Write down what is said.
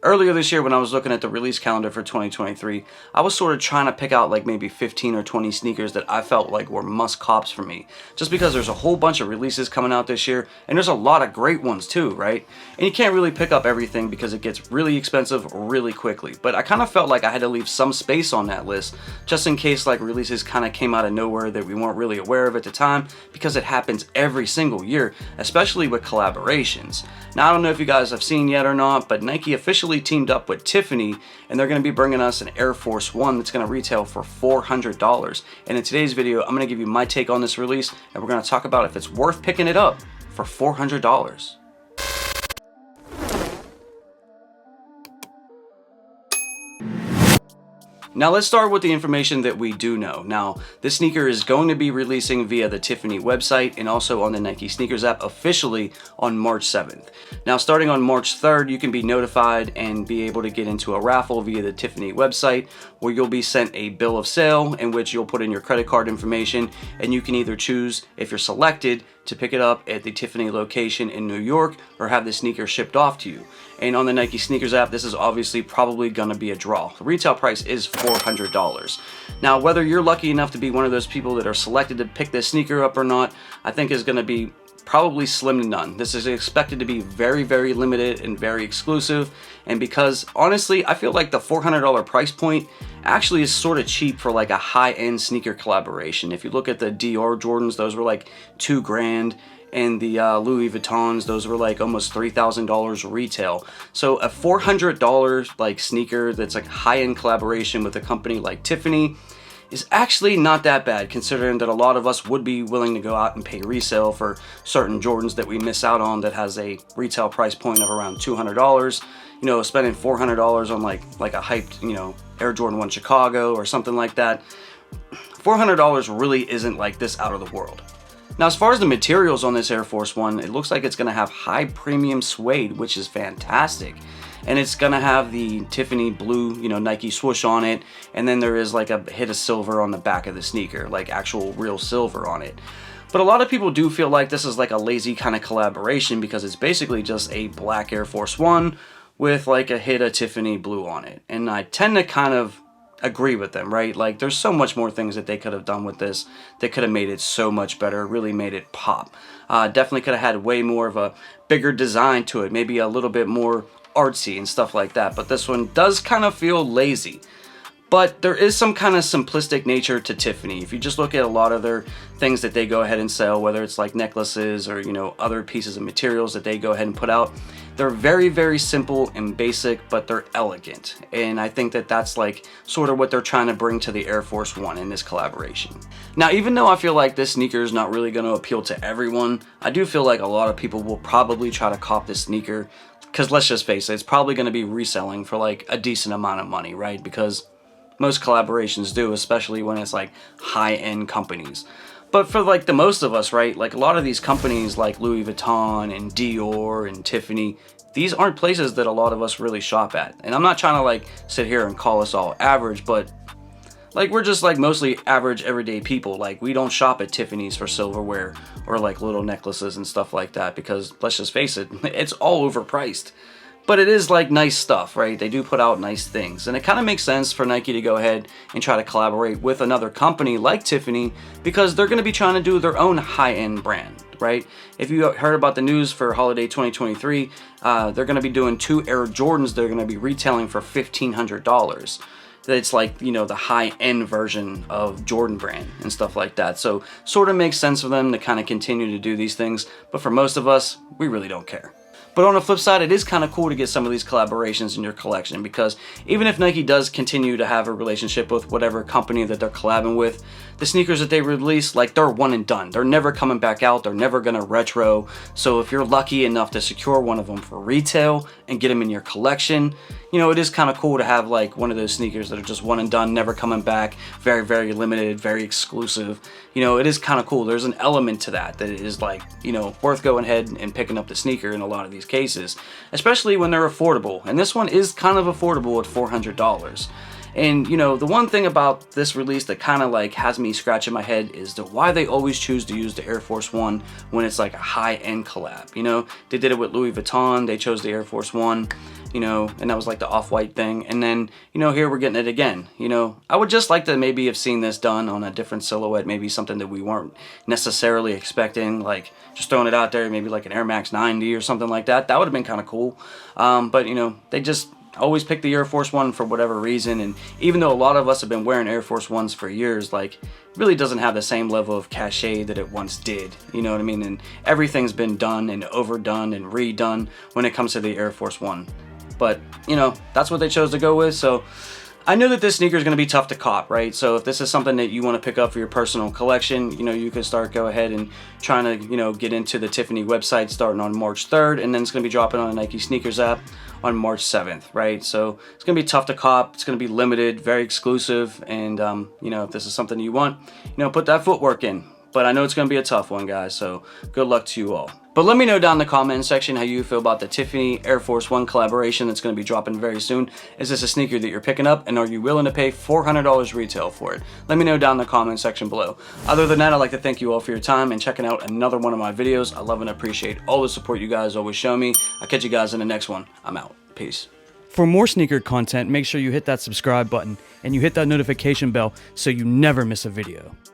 earlier this year when I was looking at the release calendar for 2023, I was sort of trying to pick out like maybe 15 or 20 sneakers that I felt like were must cops for me. Just because there's a whole bunch of releases coming out this year, and there's a lot of great ones too, right? And you can't really pick up everything because it gets really expensive really quickly. But I kind of felt like I had to leave some space on that list just in case like releases kind of came out of nowhere that we weren't really aware of at the time, because it happens every single year, especially with collaborations. Now, I don't know if you guys have seen yet or not, but Nike officially teamed up with Tiffany, and they're going to be bringing us an Air Force One that's going to retail for $400. And in today's video, I'm going to give you my take on this release, and we're going to talk about if it's worth picking it up for $400. Now let's start with the information that we do know. Now, this sneaker is going to be releasing via the Tiffany website and also on the Nike Sneakers app officially on March 7th. Now, starting on March 3rd, you can be notified and be able to get into a raffle via the Tiffany website, where you'll be sent a bill of sale in which you'll put in your credit card information, and you can either choose, if you're selected, to pick it up at the Tiffany location in New York or have the sneaker shipped off to you. And on the Nike Sneakers app, this is obviously probably going to be a draw. The retail price is $400. Now, whether you're lucky enough to be one of those people that are selected to pick this sneaker up or not, I think is going to be probably slim to none. This is expected to be very, very limited and very exclusive. And because honestly, I feel like the $400 price point actually is sort of cheap for like a high-end sneaker collaboration. If you look at the Dior Jordans, those were like $2 grand. And the Louis Vuittons, those were like almost $3,000 retail. So a $400 like sneaker that's like high-end collaboration with a company like Tiffany is actually not that bad, considering that a lot of us would be willing to go out and pay resale for certain Jordans that we miss out on that has a retail price point of around $200. You know, spending $400 on like a hyped, you know, Air Jordan 1 Chicago or something like that. $400 really isn't like this out of the world. Now, as far as the materials on this Air Force One, it looks like it's going to have high premium suede, which is fantastic. And it's going to have the Tiffany blue, you know, Nike swoosh on it. And then there is like a hit of silver on the back of the sneaker, like actual real silver on it. But a lot of people do feel like this is like a lazy kind of collaboration because it's basically just a black Air Force One with like a hit of Tiffany blue on it. And I tend to kind of agree with them, right? Like, there's so much more things that they could have done with this that could have made it so much better, really made it pop. Definitely could have had way more of a bigger design to it, maybe a little bit more artsy and stuff like that. But this one does kind of feel lazy. But there is some kind of simplistic nature to Tiffany. If you just look at a lot of their things that they go ahead and sell, whether it's like necklaces or, you know, other pieces of materials that they go ahead and put out, they're very, very simple and basic, but they're elegant. And I think that that's like sort of what they're trying to bring to the Air Force One in this collaboration. Now, even though I feel like this sneaker is not really going to appeal to everyone, I do feel like a lot of people will probably try to cop this sneaker, because let's just face it, it's probably going to be reselling for like a decent amount of money, right? Because most collaborations do, especially when it's like high-end companies. But for like the most of us, right, like a lot of these companies like Louis Vuitton and Dior and Tiffany, these aren't places that a lot of us really shop at. And I'm not trying to like sit here and call us all average, but like we're just like mostly average everyday people. Like, we don't shop at Tiffany's for silverware or like little necklaces and stuff like that, because let's just face it, it's all overpriced. But it is like nice stuff, right? They do put out nice things. And it kind of makes sense for Nike to go ahead and try to collaborate with another company like Tiffany, because they're going to be trying to do their own high-end brand, right? If you heard about the news for holiday 2023, they're going to be doing 2 Air Jordans. They're going to be retailing for $1,500. It's like, you know, the high-end version of Jordan brand and stuff like that. So sort of makes sense for them to kind of continue to do these things. But for most of us, we really don't care. But on the flip side, it is kind of cool to get some of these collaborations in your collection, because even if Nike does continue to have a relationship with whatever company that they're collabing with, the sneakers that they release, like, they're one and done. They're never coming back out. They're never going to retro. So if you're lucky enough to secure one of them for retail and get them in your collection, you know, it is kind of cool to have like one of those sneakers that are just one and done, never coming back, very, very limited, very exclusive. You know, it is kind of cool. There's an element to that is like, you know, worth going ahead and picking up the sneaker in a lot of these cases, especially when they're affordable. And this one is kind of affordable at $400. And, you know, the one thing about this release that kind of like has me scratching my head is why they always choose to use the Air Force One when it's like a high-end collab. You know, they did it with Louis Vuitton. They chose the Air Force One. you know, and that was like the off-white thing. And then, you know, here we're getting it again. You know, I would just like to maybe have seen this done on a different silhouette, maybe something that we weren't necessarily expecting, like just throwing it out there, maybe like an Air Max 90 or something like that. That would have been kind of cool. But, you know, they just always pick the Air Force One for whatever reason. And even though a lot of us have been wearing Air Force Ones for years, like, it really doesn't have the same level of cachet that it once did. You know what I mean? And everything's been done and overdone and redone when it comes to the Air Force One. But, you know, that's what they chose to go with. So I know that this sneaker is going to be tough to cop, right? So if this is something that you want to pick up for your personal collection, you know, you can go ahead and trying to, you know, get into the Tiffany website starting on March 3rd, and then it's going to be dropping on the Nike Sneakers app on March 7th, right? So it's going to be tough to cop. It's going to be limited, very exclusive, and, you know, if this is something you want, you know, put that footwork in. But I know it's going to be a tough one, guys, so good luck to you all. But let me know down in the comment section how you feel about the Tiffany Air Force One collaboration that's going to be dropping very soon. Is this a sneaker that you're picking up, and are you willing to pay $400 retail for it? Let me know down in the comment section below. Other than that, I'd like to thank you all for your time and checking out another one of my videos. I love and appreciate all the support you guys always show me. I'll catch you guys in the next one. I'm out. Peace. For more sneaker content, make sure you hit that subscribe button and you hit that notification bell so you never miss a video.